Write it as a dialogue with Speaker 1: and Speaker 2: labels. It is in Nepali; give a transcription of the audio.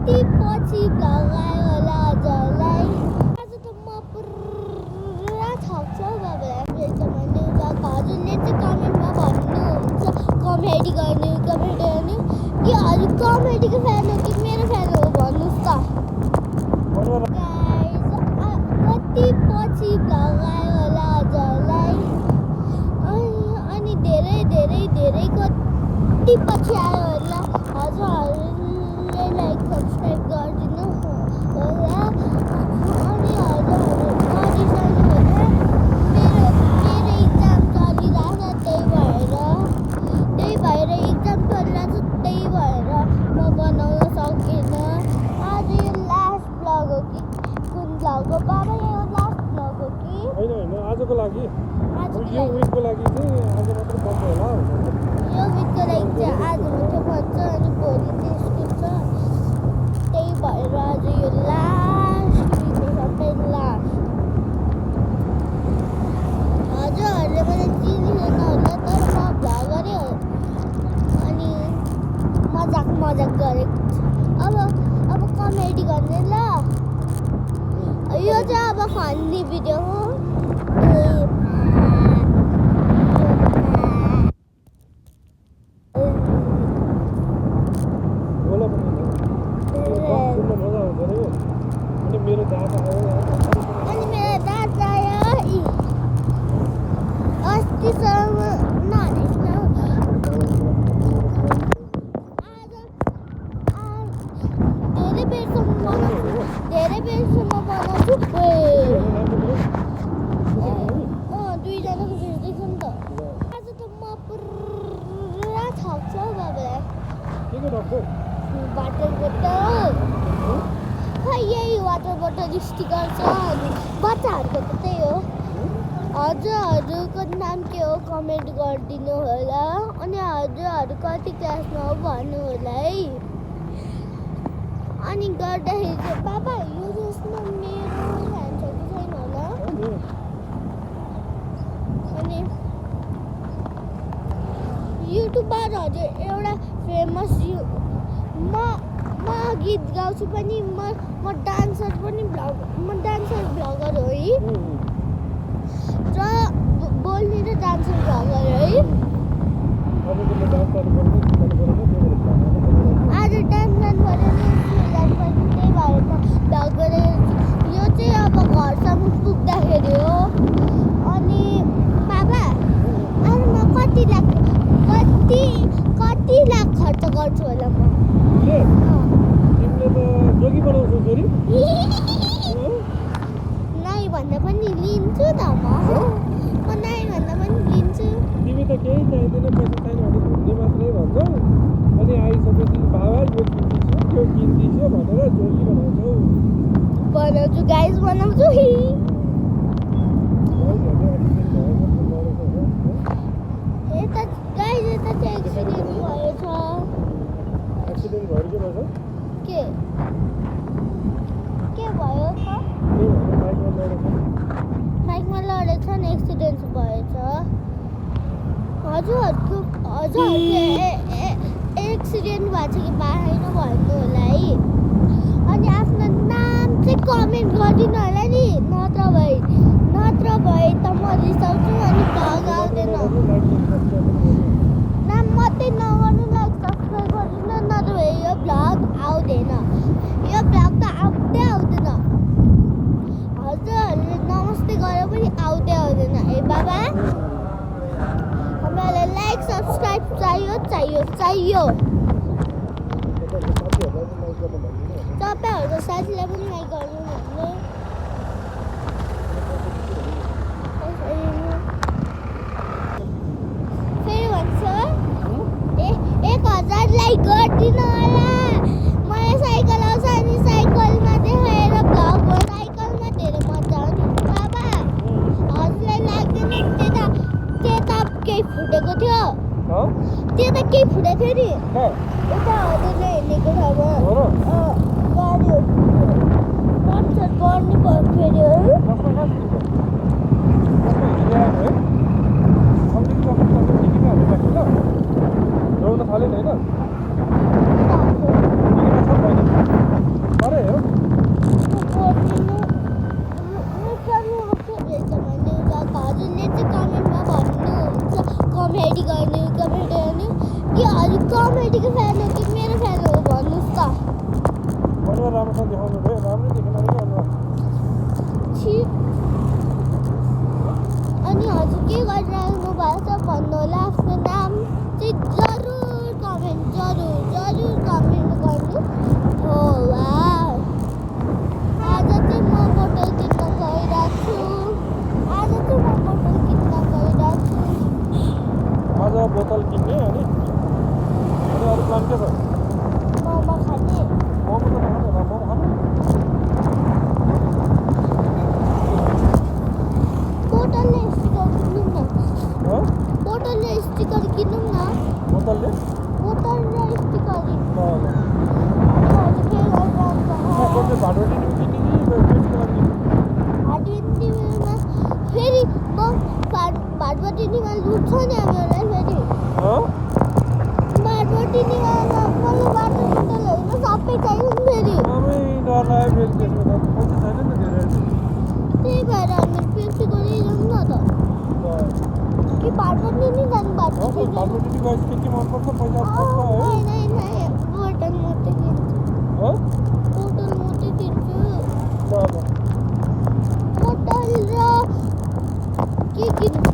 Speaker 1: कति पछि भ्लग आयो होला हजुरलाई। आज त म पुरा थक्छ बाबालाई हजुरले चाहिँ कमेन्टमा भन्नुहुन्छ कमेडी गर्नु कि हजुर कमेडीको फ्यान हो कि मेरो फ्यान हो भन्नुहोस् त। कति पछि भ्लग आयो होला हजुरलाई। अनि धेरै कति पछि आयो होला हजुरहरूले लाइक सब्सक्राइब गरिदिनु होला। अनि हजुरहरू गरिसक्नु होला। मेरो इक्जाम चलिरहेछ त्यही भएर इक्जाम चलिरहेछ त्यही भएर म बनाउन सकिनँ। आज यो लास्ट भ्लग हो कि कुन भ्लग हो बाबा? यो लास्ट भ्लग हो कि
Speaker 2: होइन आजको लागि यो विकको लागि चाहिँ आज मात्र बन्द होला।
Speaker 1: यो विकको लागि चाहिँ आज मात्र बन्छ अनि भोलि चाहिँ स्कुल छ। त्यही भएर आज यो लास्ट विक हो, सबै लास्ट। हजुरहरूले मलाई चिनिरहेन होला तर म भ्लगरै हो अनि मजाक गरेको छु। अब कमेडी गर्ने ल। यो चाहिँ अब फन्नी भिडियो हो।
Speaker 2: मेरो दाँत
Speaker 1: आयो अस्तिसम्म धेरै बेरसम्म बनाउँछु। दुईजनाको भिड्दैछ नि त। आज त म पुरा थक्छ बाबालाई। वाटर बोतल खै यही वाटर बोतल स्टिकर छ अनि बच्चाहरूको त त्यही हो। हजुरहरूको नाम के हो कमेन्ट गरिदिनु होला। अनि हजुरहरू कति क्लासमा हो भन्नु होला है। अनि गर्दाखेरि चाहिँ बाबा यो जसमा मेरो फ्यान छ कि छैन होला। अनि युट्युबर हजुर एउटा फेमस म गीत गाउँछु पनि म डान्सर भ्लगर हो है र बोल्ने र डान्सर भ्लगर है। आज डान्स गर्नु त्यही भएर म भ्लग गरेको छु। यो चाहिँ अब घरसम्म पुग्दाखेरि हो। अनि बाबा आज म कति लाख खर्च गर्छु होला म।
Speaker 2: जोगी बनाउँछौ छोरी?
Speaker 1: नाइ भन्दा पनि लिन्छु त म नाइ भन्दा पनि लिन्छु।
Speaker 2: तिमी त केही चाहिँदैन, पैसा छैन भने घुम्ने मात्रै भन्छौ। अनि आइसकेपछि बाबा यो किन्दिछु भनेर जोगी बनाउँछौ।
Speaker 1: बनाउँछु गाइस बनाउँछु। यता चाहिँ एक्सिडेन्ट भएछ।
Speaker 2: एक्सिडेन्ट भयो के भन्छ?
Speaker 1: के भयो त? बाइकमा लडेछ नि एक्सिडेन्ट भएछ। हजुरहरूले एक्सिडेन्ट भएको छ कि भएन भन्नु होला है। अनि आफ्नो नाम चाहिँ कमेन्ट गरिदिनु होला नि। नत्र भए त म रिसाउँछु अनि भ्लग आउँदैन। नाम मात्रै नगर्नु, लाइक सब्सक्राइब गरिदिनु नत्र भए यो भ्लग आउँदैन। यो भ्लग त आउँदैन। हजुरहरूले नमस्ते गरे पनि आउँदैन है बाबा। हामीलाई लाइक सब्सक्राइब चाहियो। तपाईँहरूको साथीलाई पनि लाइक गर्नु भन्ने। फेरि भन्छ 1000 लाइक गरिदिनु होला। मलाई साइकल आउँछ अनि साइकलमा देखाएर भ्लगमा साइकलमा धेरै मजा आउने बाबा। हजुरलाई लाग्दैन त्यता केही फुटेको थियो। त्यता केही फुटेको थियो नि उता हजुरले हिँडेको ठाउँमा गाडी पम्चर गर्नु भयो फेरि है।
Speaker 2: थालेन होइन? भाडवटी किन्ने कि पेटी गर्ने
Speaker 1: भाडवटीमा फेरि भाडवटीमा लुट्छ नि हामीहरूलाई फेरि भाडवटीमा मलाई भाडवटी होइन सबै चाहियो नि फेरि
Speaker 2: आमै डर लाग्यो फेरि त्यसमा त पैसा छैन नि त धेरै
Speaker 1: त्यही भएर हामी पेप्सी गरिजाउँ न त कि भाडवटी नि जानु भाडवटी
Speaker 2: भाडवटी गएपछि के मनपर्छ पैसा पर्छ है
Speaker 1: बोतल मात्रै किन्छु बोतल मात्रै किन्छु
Speaker 2: ल
Speaker 1: बोतल र के किन्छु